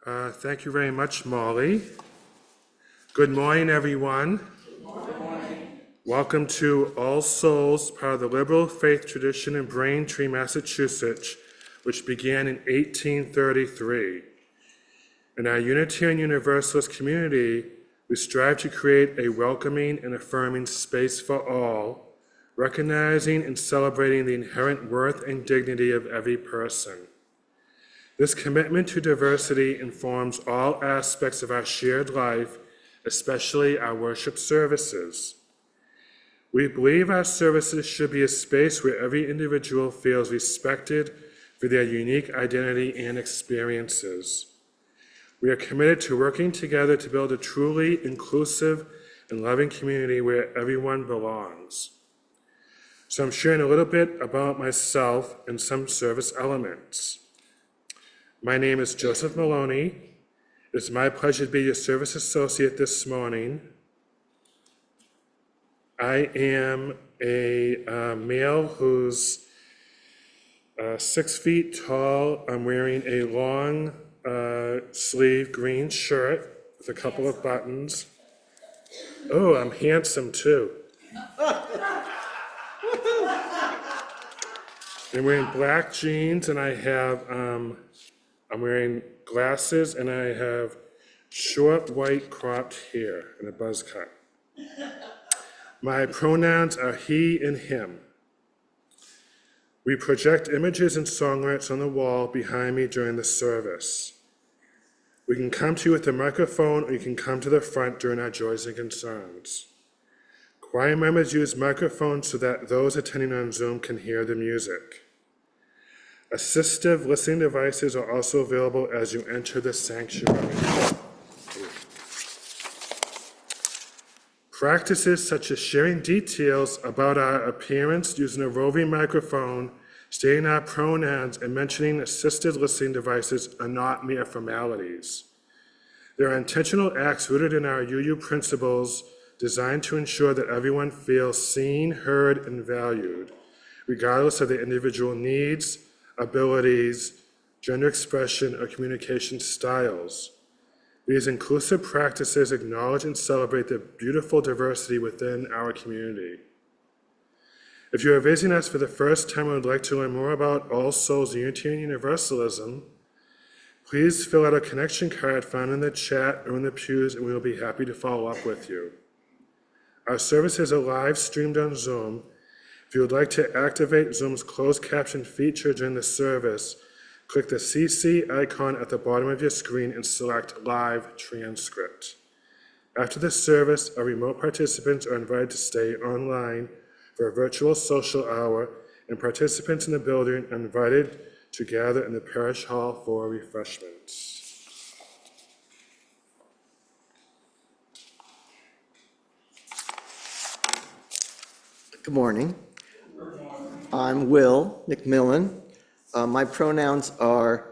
Thank you very much, Molly. Good morning, everyone. Good morning. Welcome to All Souls, part of the liberal faith tradition in Braintree, Massachusetts, which began in 1833. In our Unitarian Universalist community, we strive to create a welcoming and affirming space for all, recognizing and celebrating the inherent worth and dignity of every person. This commitment to diversity informs all aspects of our shared life, especially our worship services. We believe our services should be a space where every individual feels respected for their unique identity and experiences. We are committed to working together to build a truly inclusive and loving community where everyone belongs. So I'm sharing a little bit about myself and some service elements. My name is Joseph Maloney. It's my pleasure to be your service associate this morning. I am a male who's 6 feet tall. I'm wearing a long sleeve green shirt with a couple of buttons. Oh, I'm handsome too. I'm wearing black jeans and I have I'm wearing glasses and I have short white cropped hair and a buzz cut. My pronouns are he and him. We project images and songlets on the wall behind me during the service. We can come to you with a microphone or you can come to the front during our joys and concerns. Choir members use microphones so that those attending on Zoom can hear the music. Assistive listening devices are also available as you enter the sanctuary. Practices such as sharing details about our appearance using a roving microphone, stating our pronouns, and mentioning assisted listening devices are not mere formalities. They are intentional acts rooted in our UU principles designed to ensure that everyone feels seen, heard, and valued, regardless of their individual needs, abilities, gender expression, or communication styles. These inclusive practices acknowledge and celebrate the beautiful diversity within our community. If you are visiting us for the first time and would like to learn more about All Souls Unitarian Universalism, please fill out a connection card found in the chat or in the pews, and we will be happy to follow up with you. Our services are live streamed on Zoom. If you would like to activate Zoom's closed caption feature during the service, click the CC icon at the bottom of your screen and select Live Transcript. After the service, our remote participants are invited to stay online for a virtual social hour, and participants in the building are invited to gather in the parish hall for refreshments. Good morning. I'm Will McMillan. My pronouns are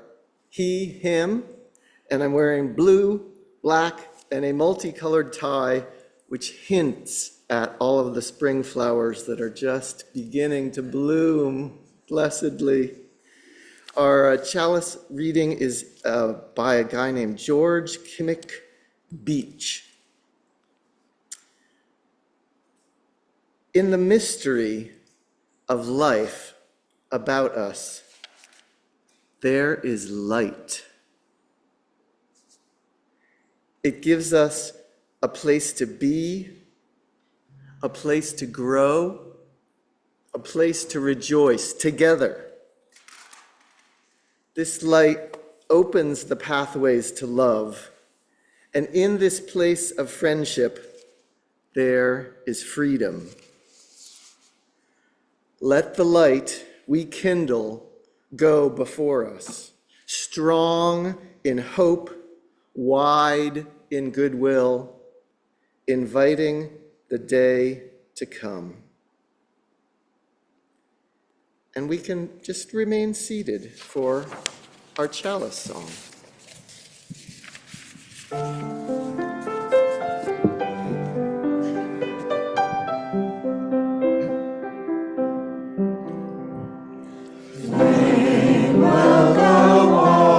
he, him, and I'm wearing blue, black, and a multicolored tie, which hints at all of the spring flowers that are just beginning to bloom blessedly. Our chalice reading is by a guy named George Kimmick Beach. In the mystery of life about us, there is light. It gives us a place to be, a place to grow, a place to rejoice together. This light opens the pathways to love, and in this place of friendship, there is freedom. Let the light we kindle go before us, strong in hope, wide in goodwill, inviting the day to come. And we can just remain seated for our chalice song. Will go on.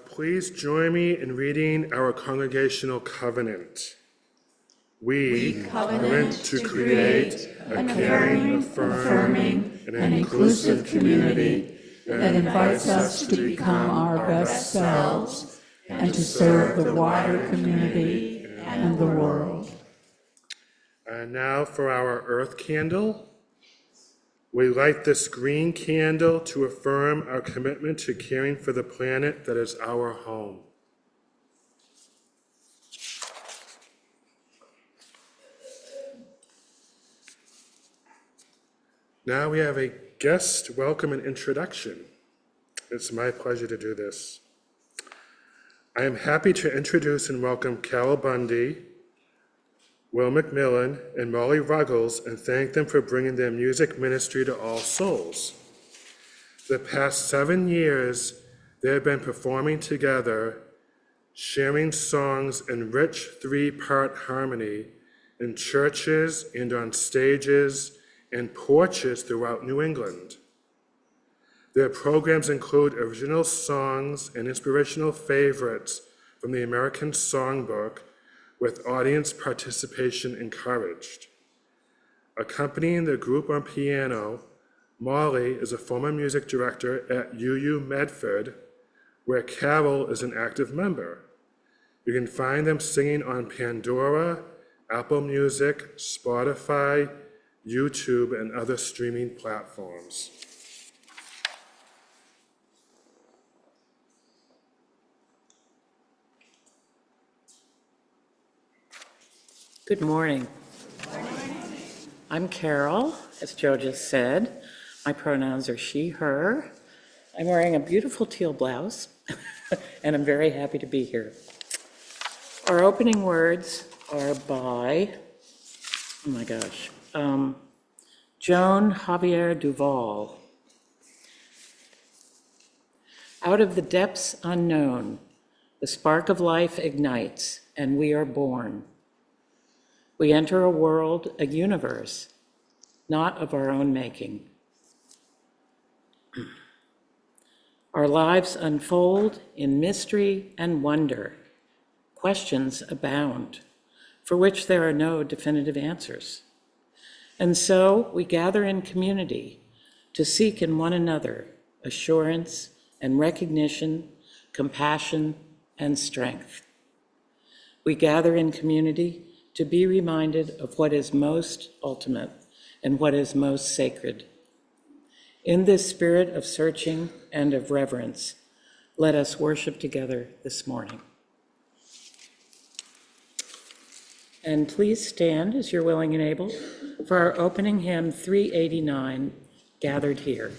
Please join me in reading our congregational covenant. We covenant to create a caring, affirming, and inclusive community that invites us to become our best selves and to serve the wider community and the world. And now for our earth candle. We light this green candle to affirm our commitment to caring for the planet that is our home. Now we have a guest welcome and introduction. It's my pleasure to do this. I am happy to introduce and welcome Carol Bundy, Will McMillan, and Molly Ruggles, and thank them for bringing their music ministry to All Souls. The past 7 years, they have been performing together, sharing songs in rich 3-part harmony in churches and on stages and porches throughout New England. Their programs include original songs and inspirational favorites from the American Songbook, with audience participation encouraged. Accompanying the group on piano, Molly is a former music director at UU Medford, where Carol is an active member. You can find them singing on Pandora, Apple Music, Spotify, YouTube, and other streaming platforms. Good morning. I'm Carol, as Joe just said. My pronouns are she, her. I'm wearing a beautiful teal blouse, and I'm very happy to be here. Our opening words are by, Joan Javier Duval. Out of the depths unknown, the spark of life ignites, and we are born. We enter a world, a universe, not of our own making. Our lives unfold in mystery and wonder. Questions abound, for which there are no definitive answers. And so we gather in community to seek in one another assurance and recognition, compassion and strength. We gather in community to be reminded of what is most ultimate and what is most sacred. In this spirit of searching and of reverence, let us worship together this morning. And please stand as you're willing and able for our opening hymn 389, Gathered Here.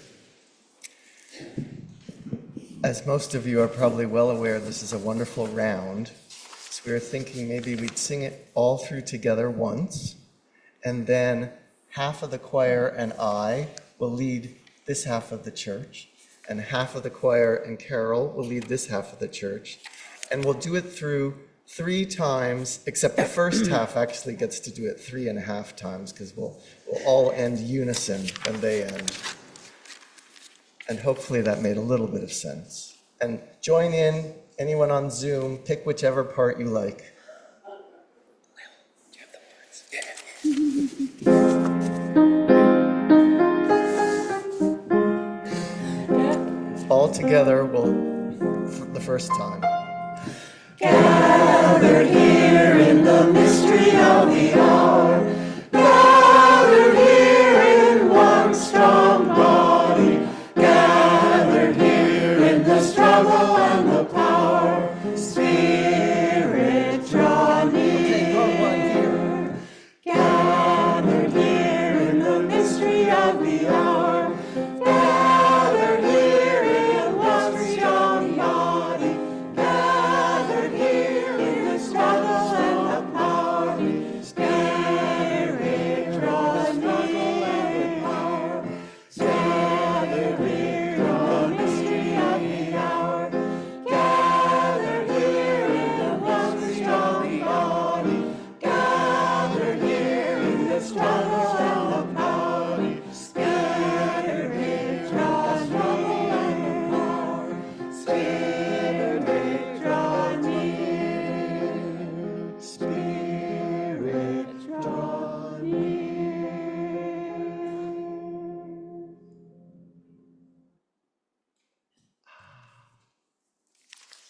As most of you are probably well aware, this is a wonderful round. So we were thinking maybe we'd sing it all through together once, and then half of the choir and I will lead this half of the church, and half of the choir and Carol will lead this half of the church. And we'll do it through 3 times, except the first half actually gets to do it 3.5 times, because we'll all end unison when they end. And hopefully that made a little bit of sense. And join in, anyone on Zoom, pick whichever part you like. All together, the first time. Gathered here in the mystery of the hour, gathered here in one strong body, gathered here in the struggle and the power. Spirit, draw near. Gathered here in the mystery of the hour, gathered here in one strong body, gathered here in the struggle and the power. Spirit,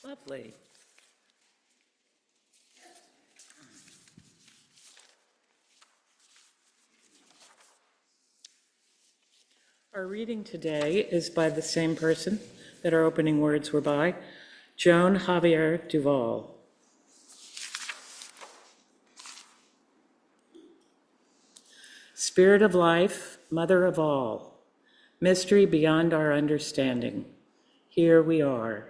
Lovely. Our reading today is by the same person that our opening words were by, Joan Javier Duval. Spirit of life, mother of all, mystery beyond our understanding, here we are,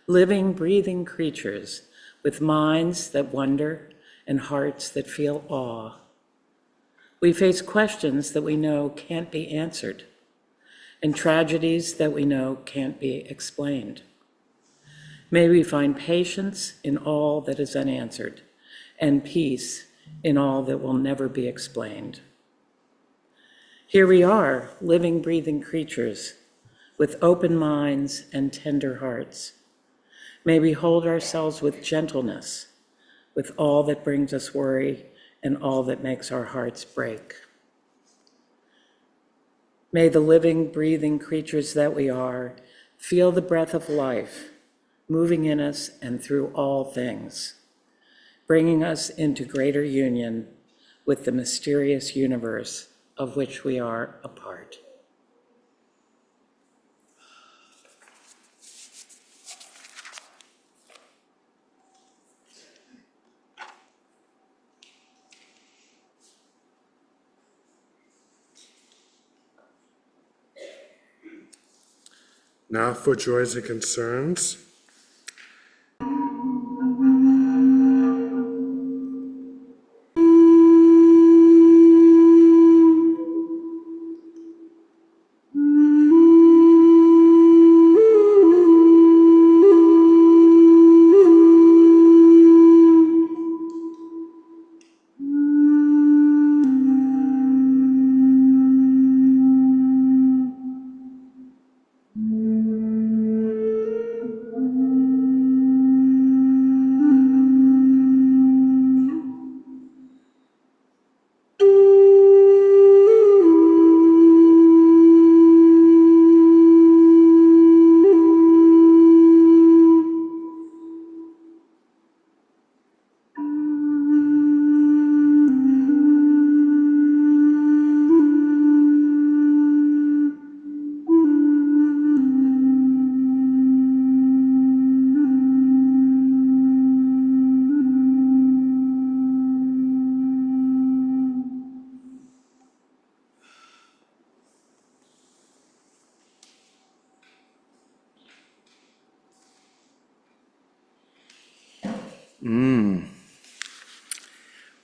living, breathing creatures with minds that wonder and hearts that feel awe. We face questions that we know can't be answered, and tragedies that we know can't be explained. May we find patience in all that is unanswered, and peace in all that will never be explained. Here we are, living, breathing creatures with open minds and tender hearts. May we hold ourselves with gentleness, with all that brings us worry and all that makes our hearts break. May the living, breathing creatures that we are feel the breath of life moving in us and through all things, bringing us into greater union with the mysterious universe of which we are a part. Now for joys and concerns.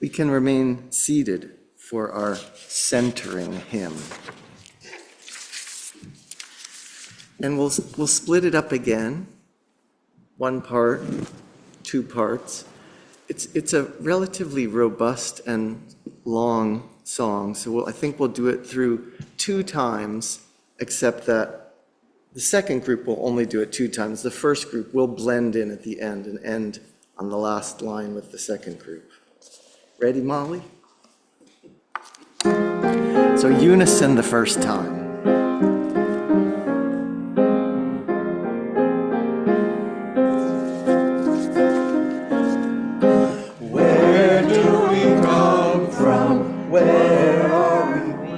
We can remain seated for our centering hymn. And we'll split it up again, one part, two parts. It's a relatively robust and long song, so I think we'll do it through 2 times, except that the second group will only do it 2 times. The first group will blend in at the end and end on the last line with the second group. Ready, Molly? So unison the first time. Where do we come from? Where are we?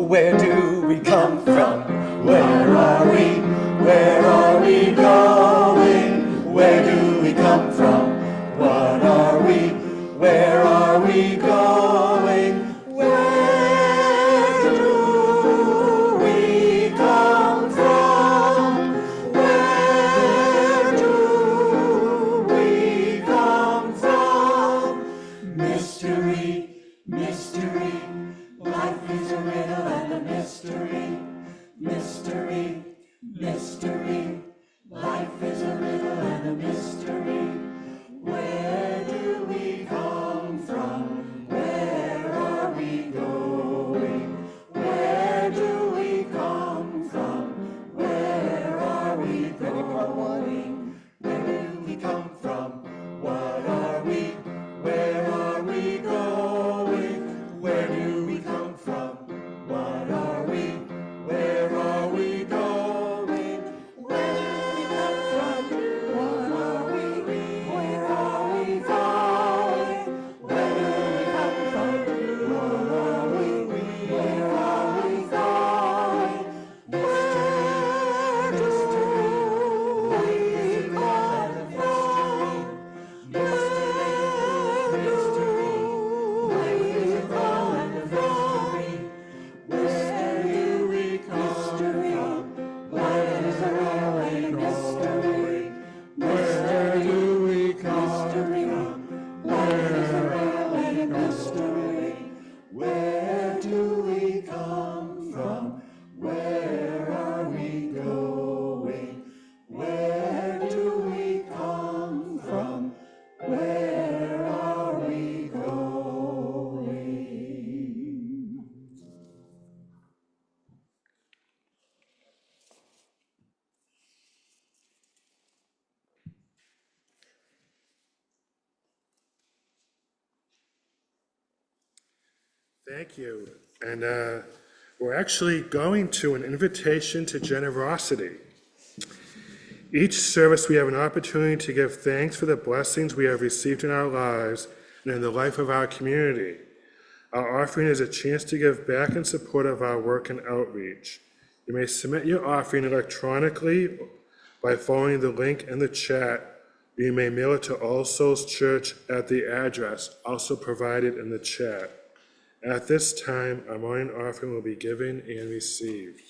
Where do we come from? Where are we? Where are we going? Where do we come from? What are we? Where are we going? Where do we come from? Where do we come from? Mystery, mystery, life is a riddle and a mystery. Mystery, mystery, life is a riddle and a mystery. Where do we come from? Where are we going? Where do we come from? Where are we going? Where do we come from? What are we? Where are we going? Where do we come from? What are we? Where are we going? Where do we come from? Thank you. And we're actually going to an invitation to generosity. Each service, we have an opportunity to give thanks for the blessings we have received in our lives and in the life of our community. Our offering is a chance to give back in support of our work and outreach. You may submit your offering electronically by following the link in the chat. You may mail it to All Souls Church at the address also provided in the chat. At this time, our morning offering will be given and received.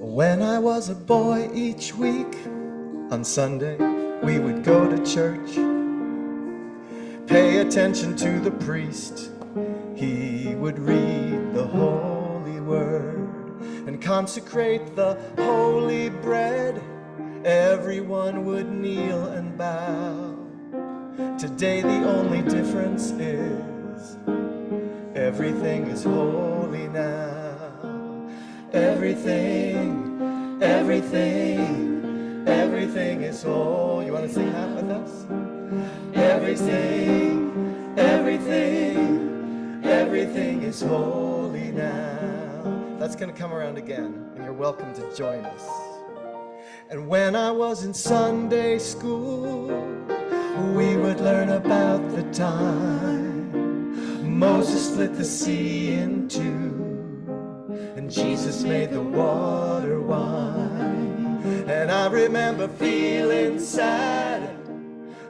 When I was a boy, each week on Sunday we would go to church, pay attention to the priest. He would read the holy word and consecrate the holy bread. Everyone would kneel and bow. Today the only difference is everything is holy now. Everything is holy. You want to sing that with us? Everything is holy now. That's going to come around again, and you're welcome to join us. And when I was in Sunday school, we would learn about the time Moses split the sea in two, and Jesus made the water wine. And I remember feeling sad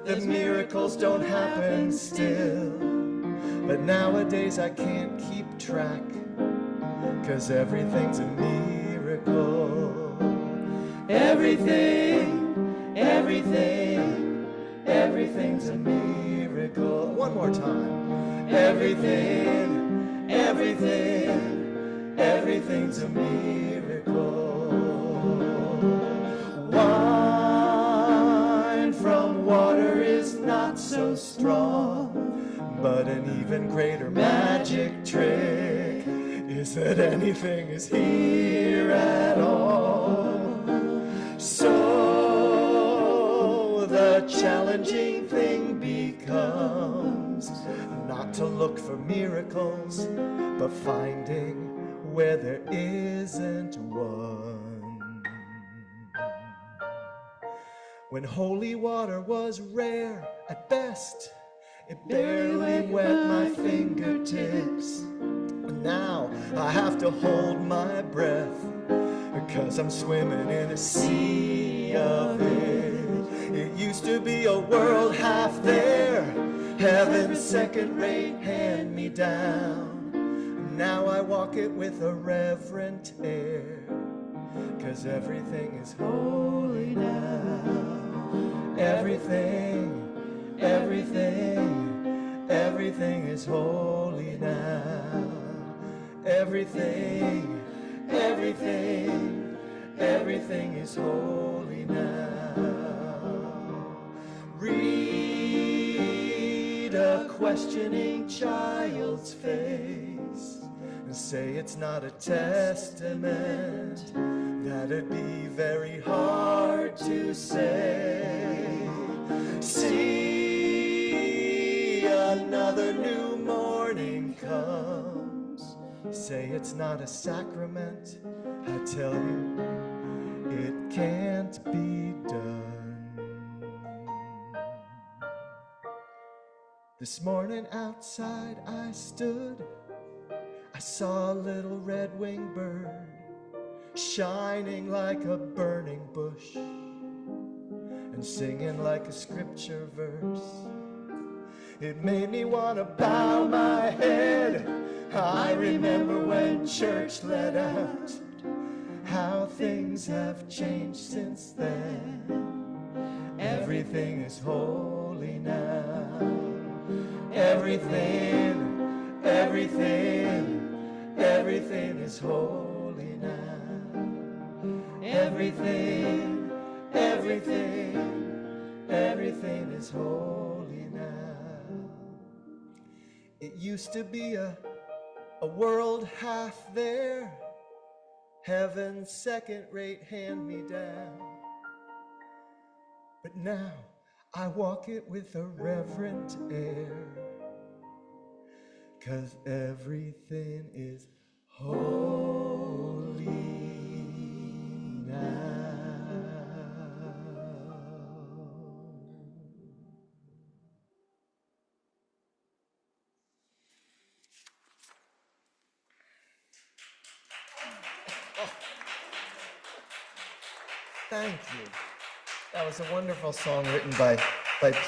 that miracles don't happen still. But nowadays I can't keep track, 'cause everything's a miracle. Everything's a miracle. One more time. Everything's a miracle. Wine from water is not so strong, but an even greater magic trick is that anything is here at all. So the challenging thing becomes not to look for miracles, but finding where there isn't one. When holy water was rare at best, it barely wet my fingertips. Now I have to hold my breath, because I'm swimming in a sea of it. It used to be a world half there, heaven's second-rate hand-me-down. Now I walk it with a reverent air, 'cause everything is holy now. Everything is holy now. Everything is holy now. Read a questioning child's face and say it's not a testament. That'd be very hard to say. See, another new morning comes. Say it's not a sacrament. I tell you, it can't be done. This morning outside I stood, I saw a little red-winged bird shining like a burning bush and singing like a scripture verse. It made me want to bow my head. I remember when church let out, how things have changed since then. Everything is holy everything is holy now. Everything, everything, everything is holy now. It used to be a world half there, heaven's second-rate hand-me-down. But now I walk it with a reverent air, 'cause everything is holy now. Thank you. That was a wonderful song written by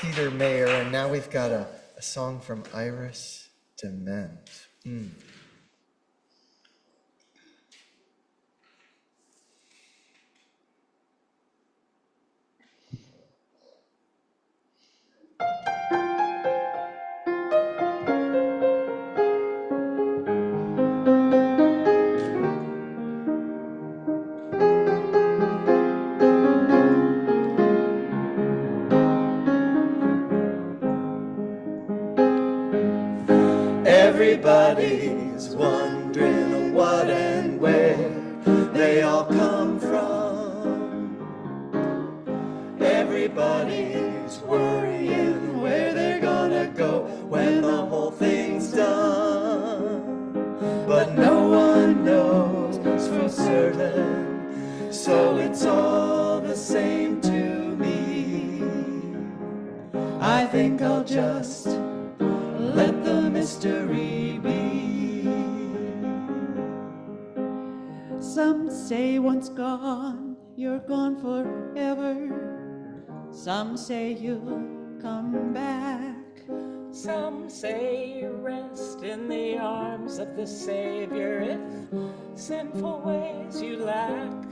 Peter Mayer, and now we've got a song from Iris Dement. Everybody's wondering what and where they all come from. Everybody's worrying where they're gonna go when the whole thing's done. But no one knows for certain, so it's all the same to me. I think I'll just let the mystery be. Some say once gone, you're gone forever. Some say you'll come back. Some say you rest in the arms of the Savior if sinful ways you lack.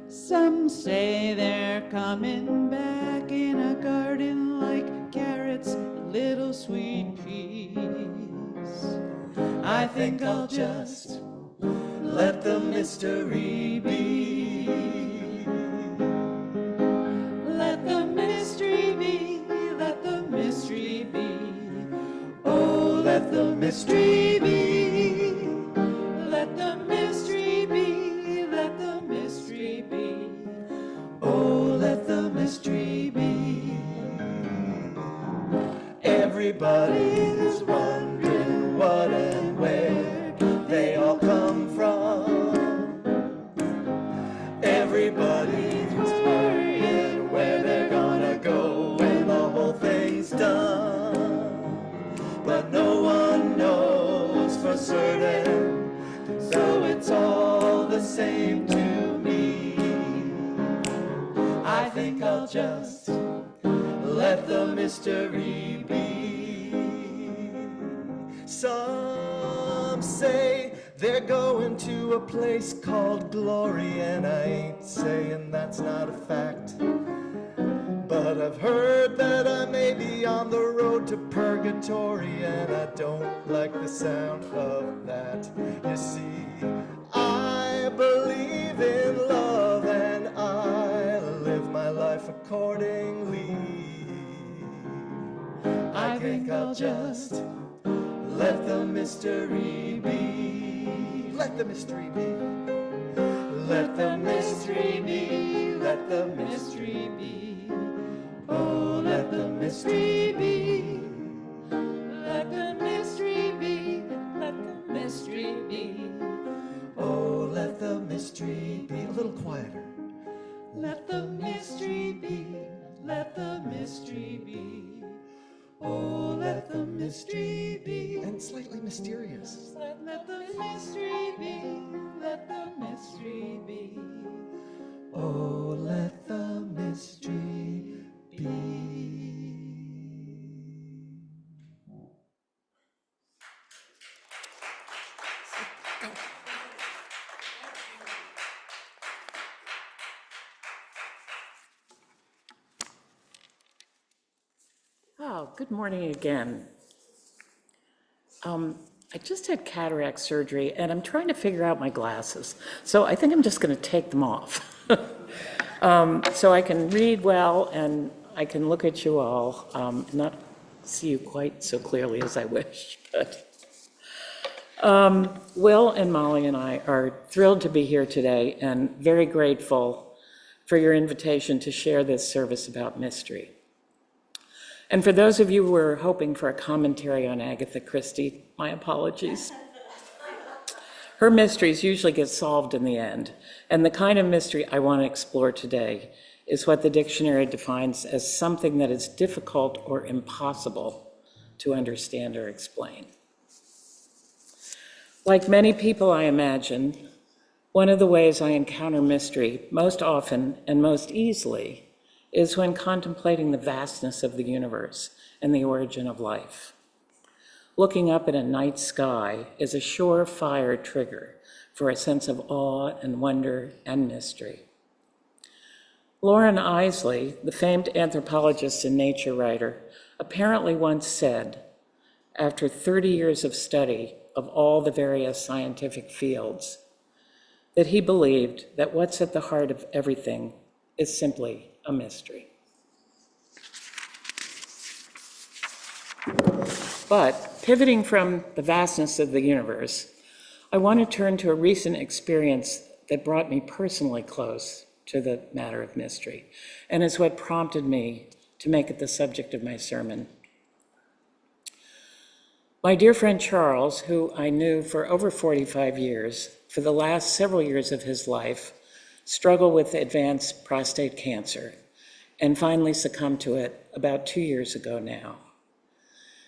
Some say they're coming back in a garden like carrots and little sweet peas. I think I'll just let the mystery be. Let the mystery be, let the mystery be. Oh, let the mystery be. Let the mystery be, let the mystery be. Oh, let the mystery be. Everybody's wondering what and where they all come from. Everybody's worrying where they're gonna go when the whole thing's done. But no one knows for certain, so it's all the same to me. I think I'll just let the mystery be. Some say they're going to a place called glory, and I ain't saying that's not a fact. But I've heard that I may be on the road to purgatory, and I don't like the sound of that. You see, I believe in love, and I live my life accordingly. I think I'll just let the mystery be. Let the mystery be. Let the mystery be. Let the mystery be. Oh, let the mystery be. Let the mystery be, let the mystery be. Oh, let the mystery be. A little quieter. Let the mystery be, let the mystery be. Oh, let the mystery be. And slightly mysterious. Let the mystery be, let the mystery be. Oh, let the mystery be. Oh, good morning again. I just had cataract surgery and I'm trying to figure out my glasses. So I think I'm just going to take them off. So I can read well and I can look at you all, not see you quite so clearly as I wish. But Will and Molly and I are thrilled to be here today and very grateful for your invitation to share this service about mystery. And for those of you who are hoping for a commentary on Agatha Christie, my apologies. Her mysteries usually get solved in the end, and the kind of mystery I want to explore today is what the dictionary defines as something that is difficult or impossible to understand or explain. Like many people, I imagine, one of the ways I encounter mystery most often and most easily is when contemplating the vastness of the universe and the origin of life. Looking up at a night sky is a surefire trigger for a sense of awe and wonder and mystery. Lauren Isley, the famed anthropologist and nature writer, apparently once said, after 30 years of study of all the various scientific fields, that he believed that what's at the heart of everything is simply a mystery. But pivoting from the vastness of the universe, I want to turn to a recent experience that brought me personally close to the matter of mystery, and is what prompted me to make it the subject of my sermon. My dear friend Charles, who I knew for over 45 years, for the last several years of his life, struggled with advanced prostate cancer and finally succumbed to it about 2 years ago now.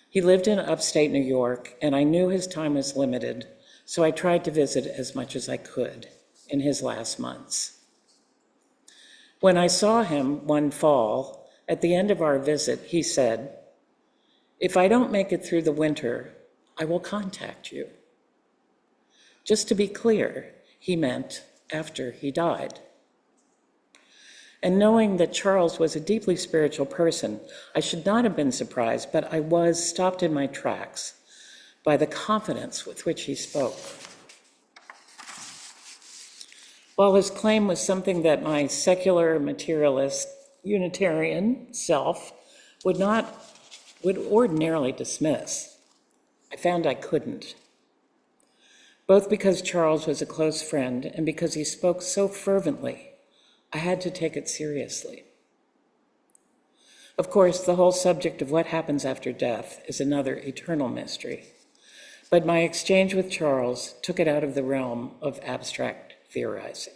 He lived in upstate New York, and I knew his time was limited, so I tried to visit as much as I could in his last months. When I saw him one fall, at the end of our visit, he said, "If I don't make it through the winter, I will contact you." Just to be clear, he meant after he died. And knowing that Charles was a deeply spiritual person, I should not have been surprised, but I was stopped in my tracks by the confidence with which he spoke. While his claim was something that my secular, materialist, Unitarian self would ordinarily dismiss, I found I couldn't. Both because Charles was a close friend and because he spoke so fervently, I had to take it seriously. Of course, the whole subject of what happens after death is another eternal mystery, but my exchange with Charles took it out of the realm of abstract theorizing.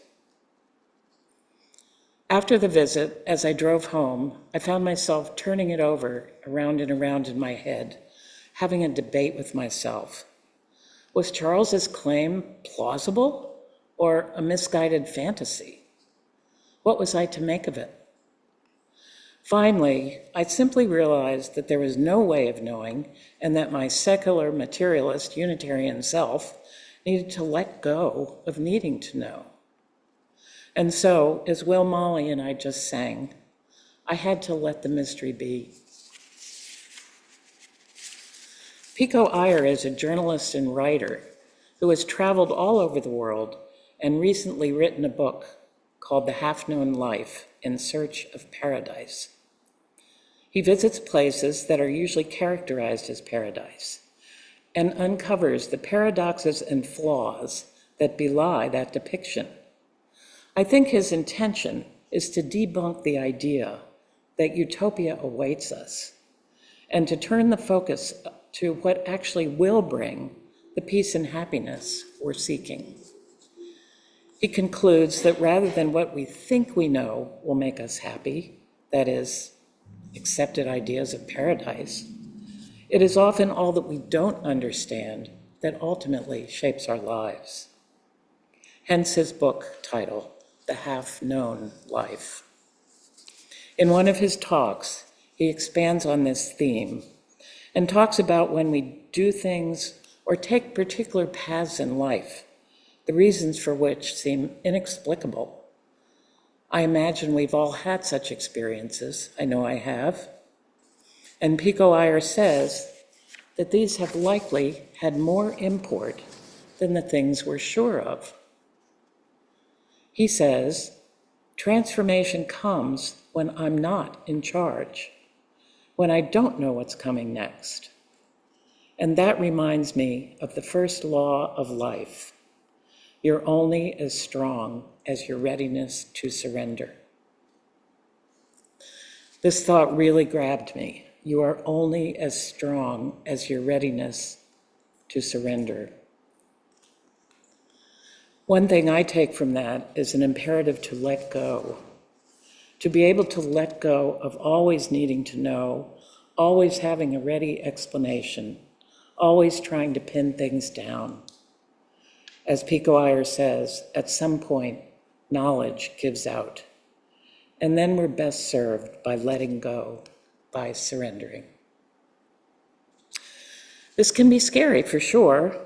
After the visit, as I drove home, I found myself turning it over around and around in my head, having a debate with myself. Was Charles's claim plausible or a misguided fantasy? What was I to make of it? Finally, I simply realized that there was no way of knowing, and that my secular, materialist, Unitarian self needed to let go of needing to know. And so, as Will, Molly, and I just sang, I had to let the mystery be. Pico Iyer is a journalist and writer who has traveled all over the world and recently written a book called The Half-Known Life: In Search of Paradise. He visits places that are usually characterized as paradise and uncovers the paradoxes and flaws that belie that depiction. I think his intention is to debunk the idea that utopia awaits us and to turn the focus to what actually will bring the peace and happiness we're seeking. He concludes that rather than what we think we know will make us happy, that is, accepted ideas of paradise, it is often all that we don't understand that ultimately shapes our lives. Hence his book title, The Half-Known Life. In one of his talks, he expands on this theme and talks about when we do things or take particular paths in life, the reasons for which seem inexplicable. I imagine we've all had such experiences. I know I have. And Pico Iyer says that these have likely had more import than the things we're sure of. He says, transformation comes when I'm not in charge, when I don't know what's coming next. And that reminds me of the first law of life. You're only as strong as your readiness to surrender. This thought really grabbed me. You are only as strong as your readiness to surrender. One thing I take from that is an imperative to let go, to be able to let go of always needing to know, always having a ready explanation, always trying to pin things down. As Pico Iyer says, at some point, knowledge gives out. And then we're best served by letting go, by surrendering. This can be scary for sure,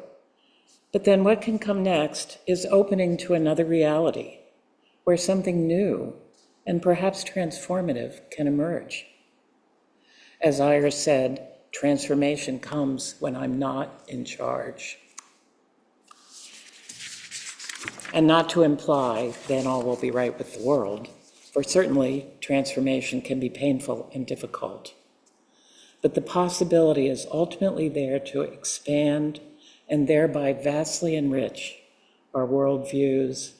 but then what can come next is opening to another reality where something new and perhaps transformative can emerge. As Iyer said, transformation comes when I'm not in charge. And not to imply then all will be right with the world, for certainly transformation can be painful and difficult. But the possibility is ultimately there to expand and thereby vastly enrich our worldviews,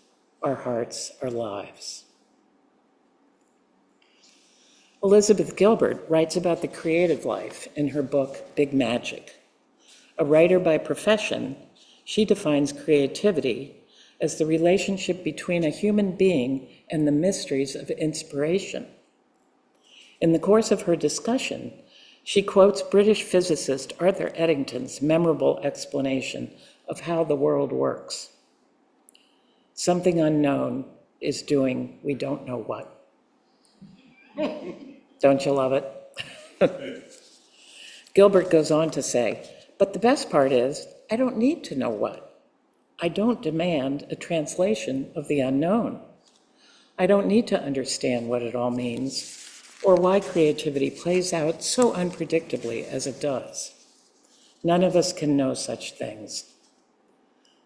our hearts, our lives. Elizabeth Gilbert writes about the creative life in her book, Big Magic. A writer by profession, she defines creativity as the relationship between a human being and the mysteries of inspiration. In the course of her discussion, she quotes British physicist Arthur Eddington's memorable explanation of how the world works. Something unknown is doing we don't know what. Don't you love it? Gilbert goes on to say, but the best part is, I don't need to know what. I don't demand a translation of the unknown. I don't need to understand what it all means or why creativity plays out so unpredictably as it does. None of us can know such things.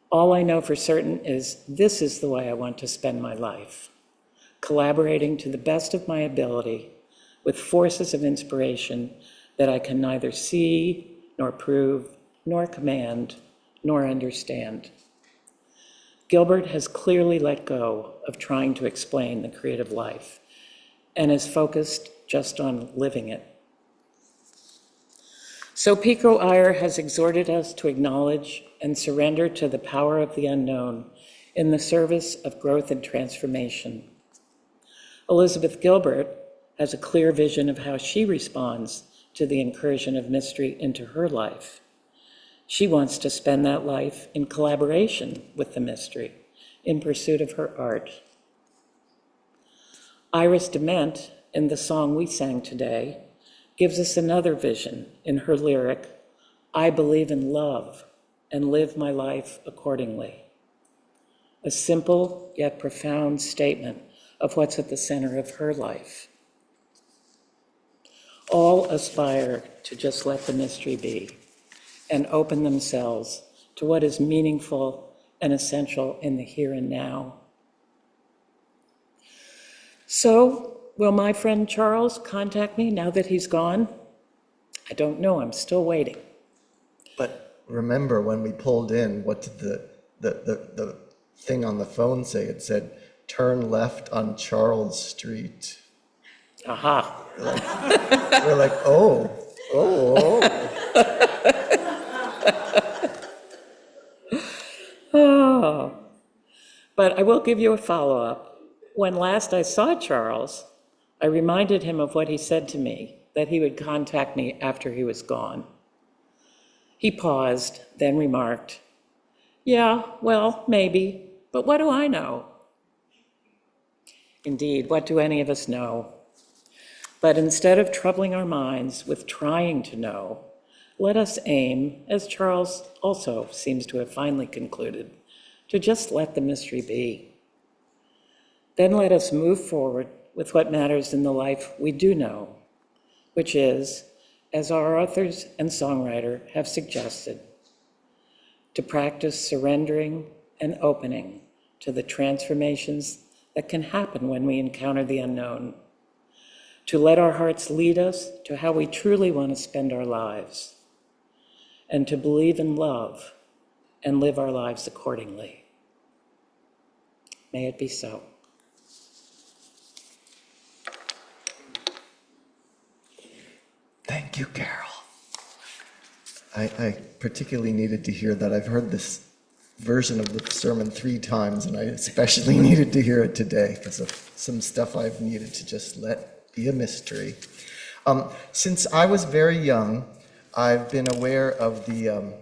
All I know for certain is this is the way I want to spend my life, collaborating to the best of my ability with forces of inspiration that I can neither see, nor prove, nor command, nor understand. Gilbert has clearly let go of trying to explain the creative life and is focused just on living it. So Pico Iyer has exhorted us to acknowledge and surrender to the power of the unknown in the service of growth and transformation. Elizabeth Gilbert has a clear vision of how she responds to the incursion of mystery into her life. She wants to spend that life in collaboration with the mystery, in pursuit of her art. Iris DeMent, in the song we sang today, gives us another vision in her lyric, I believe in love and live my life accordingly. A simple yet profound statement of what's at the center of her life. All aspire to just let the mystery be and open themselves to what is meaningful and essential in the here and now. So, will my friend Charles contact me now that he's gone? I don't know, I'm still waiting. But remember when we pulled in, what did the thing on the phone say? It said, turn left on Charles Street. Aha. We're like, oh. Oh. But I will give you a follow-up. When last I saw Charles, I reminded him of what he said to me, that he would contact me after he was gone. He paused, then remarked, yeah, well, maybe, but what do I know? Indeed, what do any of us know? But instead of troubling our minds with trying to know, let us aim, as Charles also seems to have finally concluded, to just let the mystery be. Then let us move forward with what matters in the life we do know, which is, as our authors and songwriter have suggested, to practice surrendering and opening to the transformations that can happen when we encounter the unknown, to let our hearts lead us to how we truly want to spend our lives, and to believe in love and live our lives accordingly. May it be so. Thank you, Carol. I particularly needed to hear that. I've heard this version of the sermon 3 times, and I especially needed to hear it today because of some stuff I've needed to just let be a mystery. Since I was very young, I've been aware of the,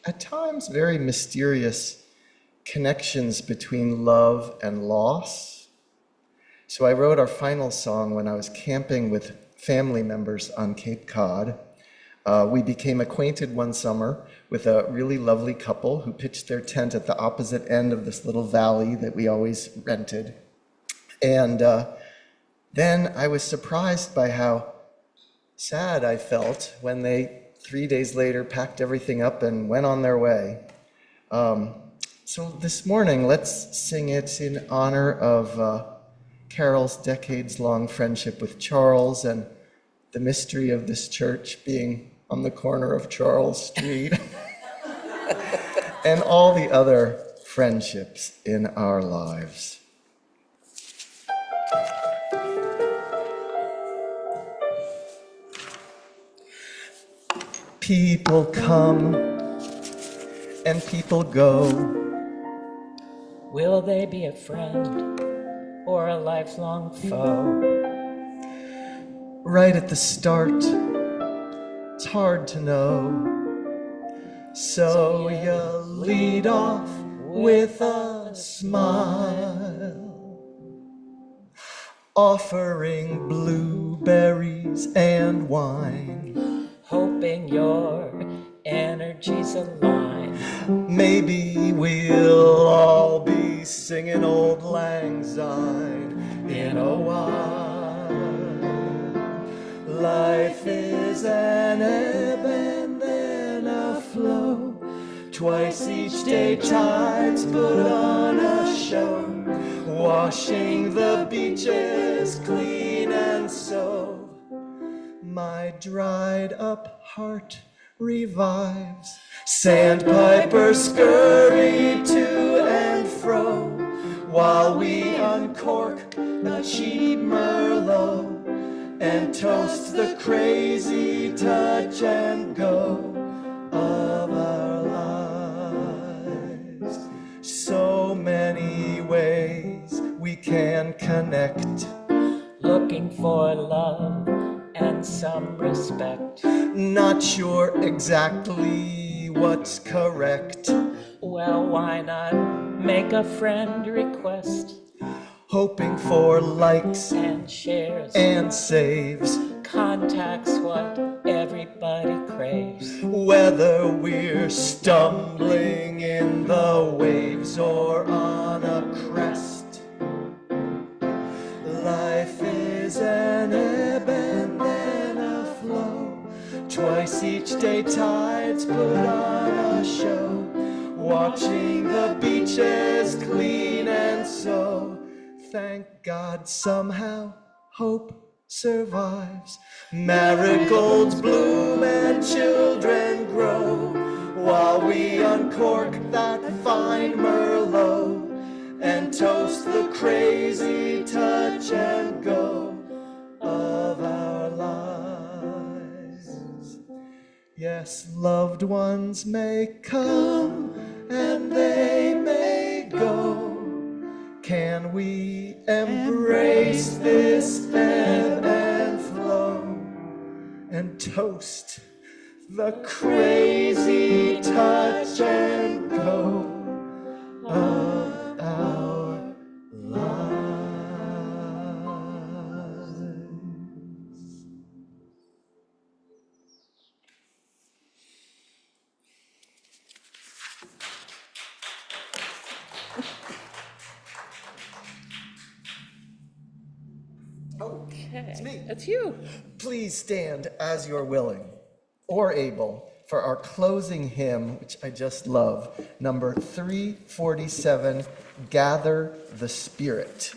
at times, very mysterious connections between love and loss. So I wrote our final song when I was camping with family members on Cape Cod. We became acquainted one summer with a really lovely couple who pitched their tent at the opposite end of this little valley that we always rented. And then I was surprised by how sad I felt when they 3 days later packed everything up and went on their way. So this morning, let's sing it in honor of Carol's decades-long friendship with Charles and the mystery of this church being on the corner of Charles Street and all the other friendships in our lives. People come and people go. Will they be a friend or a lifelong foe? Right at the start, it's hard to know. So you lead off with a smile, offering blueberries and wine. Hoping your energies align. Maybe we'll all be singing Auld Lang Syne in a while. Life is an ebb and then a flow. Twice each day tides put on a show, washing the beaches clean and so. My dried up heart revives. Sandpipers scurry to and fro while we uncork a cheap Merlot and toast the crazy touch and go of our lives. So many ways we can connect, Looking for love and some respect. not sure exactly what's correct. Well, why not make a friend request Hoping for likes and shares? and saves, Contacts what everybody craves. whether we're stumbling in the waves or on a crest. Life is an ebb and then a flow. Twice each day tides put on a show, watching the beaches clean and so. Thank God somehow hope survives. Marigolds bloom and children grow while we uncork that fine Merlot and toast the crazy touch and go of our lives. Yes, loved ones may come and they may go. Can we embrace this ebb and flow and toast the crazy touch and go of our lives? Okay. It's me. It's you. Please stand as you're willing or able for our closing hymn, which I just love, number 347, Gather the Spirit.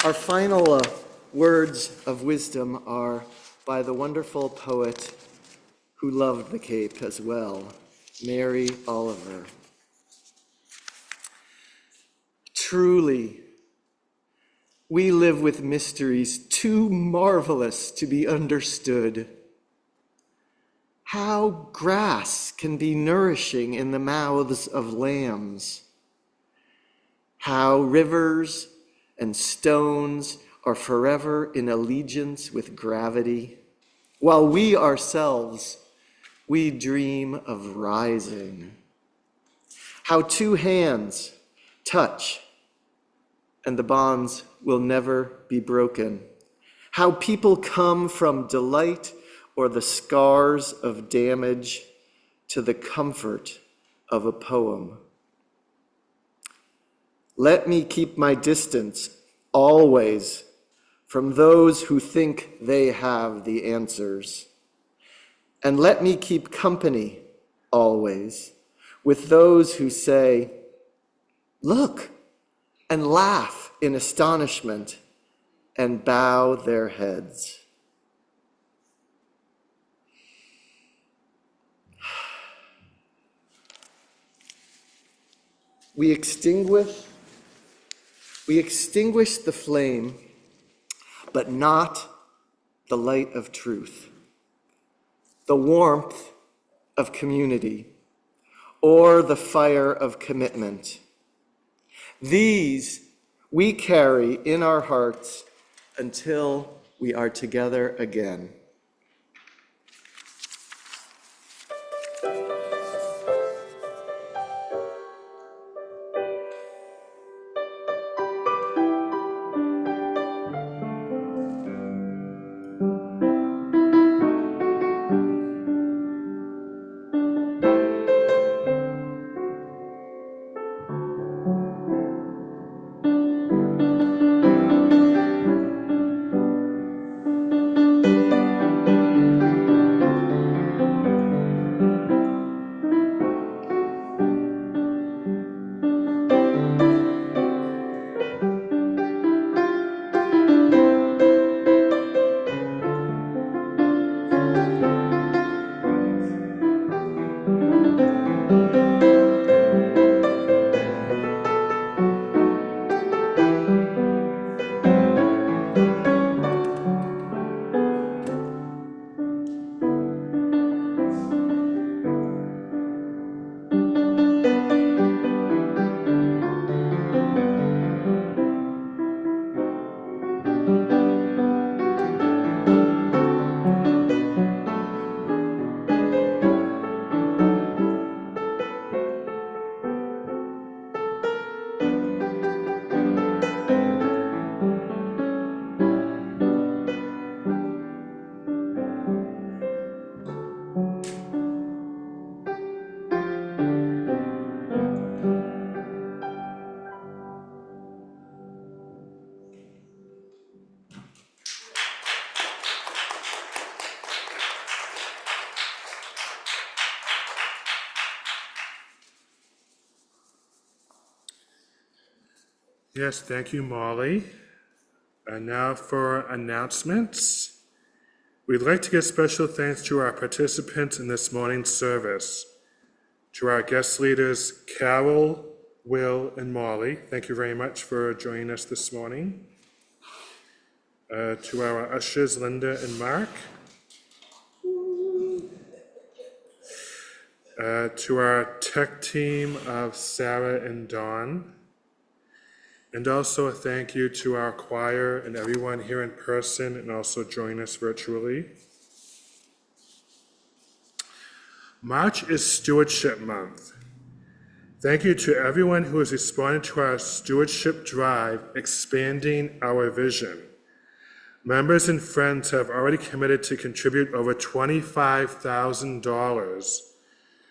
Our final words of wisdom are by the wonderful poet who loved the Cape as well, Mary Oliver. Truly, we live with mysteries too marvelous to be understood. How grass can be nourishing in the mouths of lambs. How rivers and stones are forever in allegiance with gravity, while we ourselves, we dream of rising. How two hands touch and the bonds will never be broken. How people come from delight or the scars of damage to the comfort of a poem. Let me keep my distance always from those who think they have the answers. And let me keep company always with those who say, look, and laugh in astonishment and bow their heads. We extinguish the flame, but not the light of truth, the warmth of community, or the fire of commitment. These we carry in our hearts until we are together again. Yes, thank you, Molly. And now for announcements. We'd like to give special thanks to our participants in this morning's service. To our guest leaders, Carol, Will, and Molly, thank you very much for joining us this morning. To our ushers, Linda and Mark. To our tech team of Sarah and Dawn. And also a thank you to our choir and everyone here in person and also join us virtually. March is Stewardship Month. Thank you to everyone who has responded to our stewardship drive, Expanding Our Vision. Members and friends have already committed to contribute over $25,000,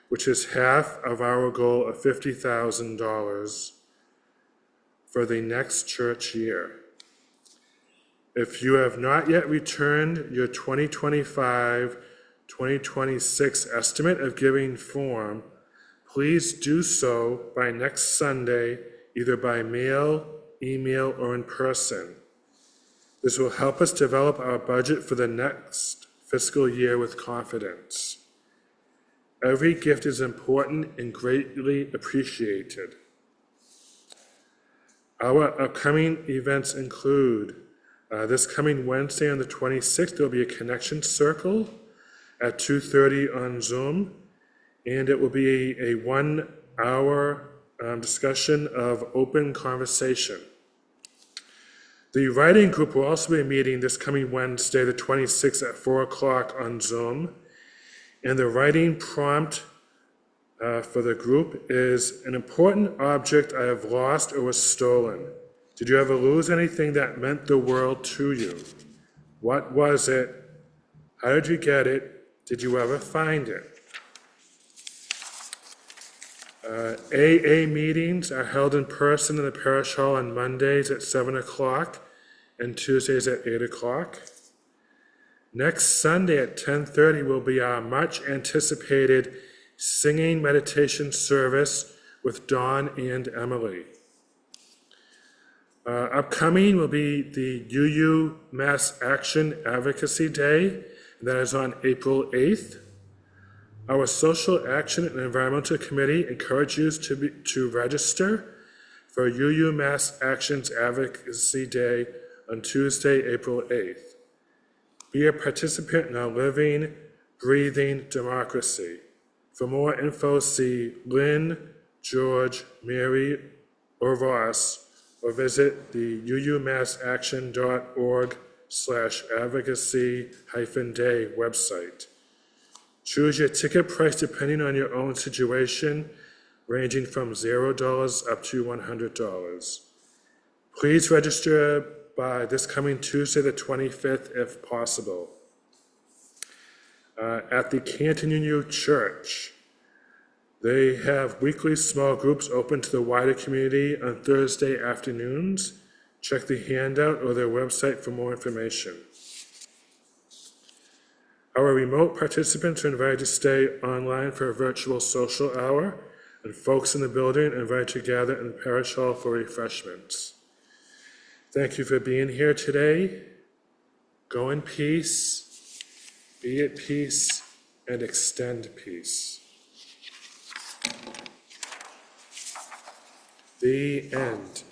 which is half of our goal of $50,000 for the next church year. If you have not yet returned your 2025-2026 estimate of giving form, please do so by next Sunday, either by mail, email, or in person. This will help us develop our budget for the next fiscal year with confidence. Every gift is important and greatly appreciated. Our upcoming events include this coming Wednesday on the 26th, there'll be a connection circle at 2:30 on Zoom, and it will be a 1-hour discussion of open conversation. The writing group will also be meeting this coming Wednesday, the 26th at 4 o'clock on Zoom, and the writing prompt for the group is an important object I have lost or was stolen. Did you ever lose anything that meant the world to you? What was it? How did you get it? Did you ever find it? AA meetings are held in person in the parish hall on Mondays at 7 o'clock and Tuesdays at 8 o'clock. Next Sunday at 10:30 will be our much anticipated singing meditation service with Dawn and Emily. Upcoming will be the UU Mass Action Advocacy Day, and that is on April 8th. Our Social Action and Environmental Committee encourage you to register for UU Mass Action's Advocacy Day on Tuesday, April 8th. Be a participant in our living, breathing democracy. For more info, see Lynn, George, Mary, or Ross, or visit the uumassaction.org/advocacy-day website. Choose your ticket price depending on your own situation, ranging from $0 up to $100. Please register by this coming Tuesday, the 25th, if possible. At the Canton Union Church, they have weekly small groups open to the wider community on Thursday afternoons. Check the handout or their website for more information. Our remote participants are invited to stay online for a virtual social hour, and folks in the building are invited to gather in the parish hall for refreshments. Thank you for being here today. Go in peace, be at peace, and extend peace. The end.